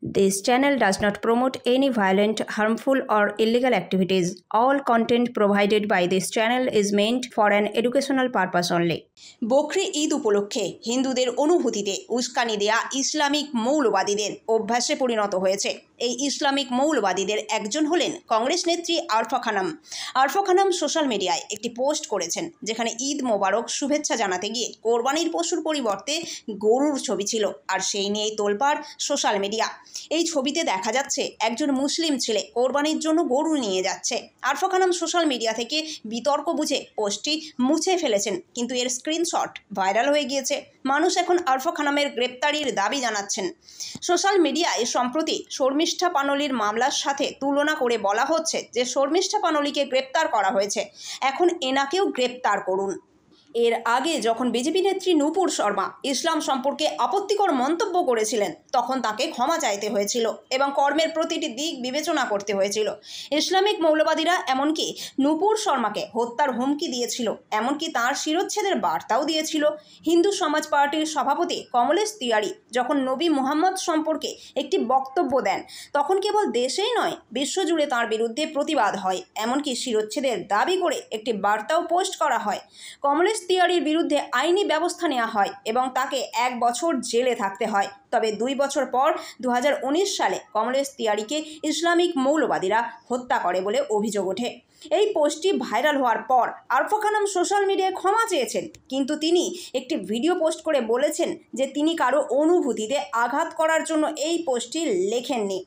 This channel does not promote any violent, harmful, or illegal activities. All content provided by this channel is meant for an educational purpose only. Bakri Eid উপলক্ষে হিন্দুদের অনুভূতিতে উস্কানি দেয়া Islamic মৌলবাদীদের অভ্যাসে পরিণত হয়েছে। এই ইসলামিক মৌলবাদীদের একজন হলেন কংগ্রেস নেত্রী আরফা খানম। আরফা খানম সোশ্যাল মিডিয়ায় একটি পোস্ট করেছেন, যেখানে ঈদ মোবারক শুভেচ্ছা জানাতে গিয়ে কোরবানির পশুর পরিবর্তে গরুর ছবি ছিল, আর সেই নিয়েই তোলপাড় সোশ্যাল মিডিয়া। এই ছবিতে দেখা যাচ্ছে একজন মুসলিম ছেলে কোরবানির জন্য গরু নিয়ে যাচ্ছে। আরফা খানম সোশ্যাল মিডিয়া থেকে বিতর্ক বুঝে পোস্টটি মুছে ফেলেছেন, কিন্তু এর স্ক্রিনশট ভাইরাল হয়ে গিয়েছে। মানুষ এখন আরফা খানমের গ্রেপ্তারির দাবি জানাচ্ছেন। সোশ্যাল মিডিয়ায় সম্প্রতি শর্মিষ্ঠা পানলির মামলার সাথে তুলনা করে বলা হচ্ছে যে শর্মিষ্ঠা পানলিকে গ্রেপ্তার করা হয়েছে, এখন এনাকেও গ্রেপ্তার করুন। এর আগে যখন বিজেপি নেত্রী নূপুর শর্মা ইসলাম সম্পর্কে আপত্তিকর মন্তব্য করেছিলেন, তখন তাকে ক্ষমা চাইতে হয়েছিল এবং কর্মের প্রতিটি দিক বিবেচনা করতে হয়েছিল। ইসলামিক মৌলবাদীরা এমনকি নূপুর শর্মাকে হত্যার হুমকি দিয়েছিল, এমনকি তার শিরোচ্ছেদের বার্তাও দিয়েছিল। হিন্দু সমাজ পার্টির সভাপতি কমলেশ তিওয়ারি যখন নবী মুহাম্মদ সম্পর্কে একটি বক্তব্য দেন, তখন কেবল দেশেই নয়, বিশ্বজুড়ে তার বিরুদ্ধে প্রতিবাদ হয়, এমনকি শিরোচ্ছেদের দাবি করে একটি বার্তাও পোস্ট করা হয়। কমলেশ তিওয়ারির বিরুদ্ধে আইনি ব্যবস্থা নেওয়া হয় এবং তাকে 1 বছর জেলে থাকতে হয়। তবে 2 বছর পর 2019 সালে কমলেশ তিওয়ারিকে ইসলামিক মৌলবাদীরা হত্যা করে বলে অভিযোগ ওঠে। এই পোস্টটি ভাইরাল হওয়ার পর আরফা খানম সোশ্যাল মিডিয়ায় ক্ষমা চেয়েছেন, কিন্তু তিনি একটি ভিডিও পোস্ট করে বলেছেন যে তিনি কারো অনুভূতিতে আঘাত করার জন্য এই পোস্টটি লেখেননি,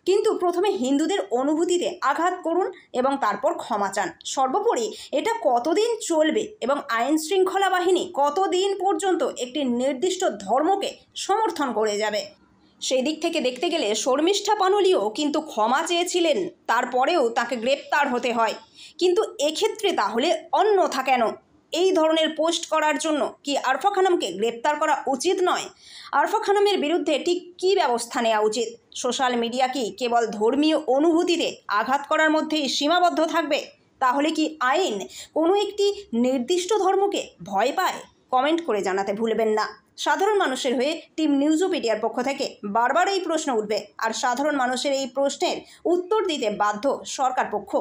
কিন্তু প্রথমে হিন্দুদের অনুভূতিতে আঘাত করুন এবং তারপর ক্ষমা চান। সর্বোপরি এটা কতদিন চলবে এবং আইন শৃঙ্খলা বাহিনী কতদিন পর্যন্ত একটি নির্দিষ্ট ধর্মকে সমর্থন করে যাবে? সেই দিক থেকে দেখতে গেলে শর্মিষ্ঠা পানলিও কিন্তু ক্ষমা চেয়েছিলেন, তারপরেও তাকে গ্রেপ্তার হতে হয়। কিন্তু এক্ষেত্রে তাহলে অন্যথা কেন? এই ধরনের পোস্ট করার জন্য কি আরফা খানমকে গ্রেপ্তার করা উচিত নয়? আরফা খানমের বিরুদ্ধে ঠিক কী ব্যবস্থা নেওয়া উচিত? সোশ্যাল মিডিয়া কি কেবল ধর্মীয় অনুভূতিতে আঘাত করার মধ্যেই সীমাবদ্ধ থাকবে? তাহলে কি আইন কোনো একটি নির্দিষ্ট ধর্মকে ভয় পায়? কমেন্ট করে জানাতে ভুলবেন না। সাধারণ মানুষের হয়ে টিম নিউজোপিডিয়ার পক্ষ থেকে বারবার এই প্রশ্ন উঠবে, আর সাধারণ মানুষের এই প্রশ্নের উত্তর দিতে বাধ্য সরকার পক্ষ।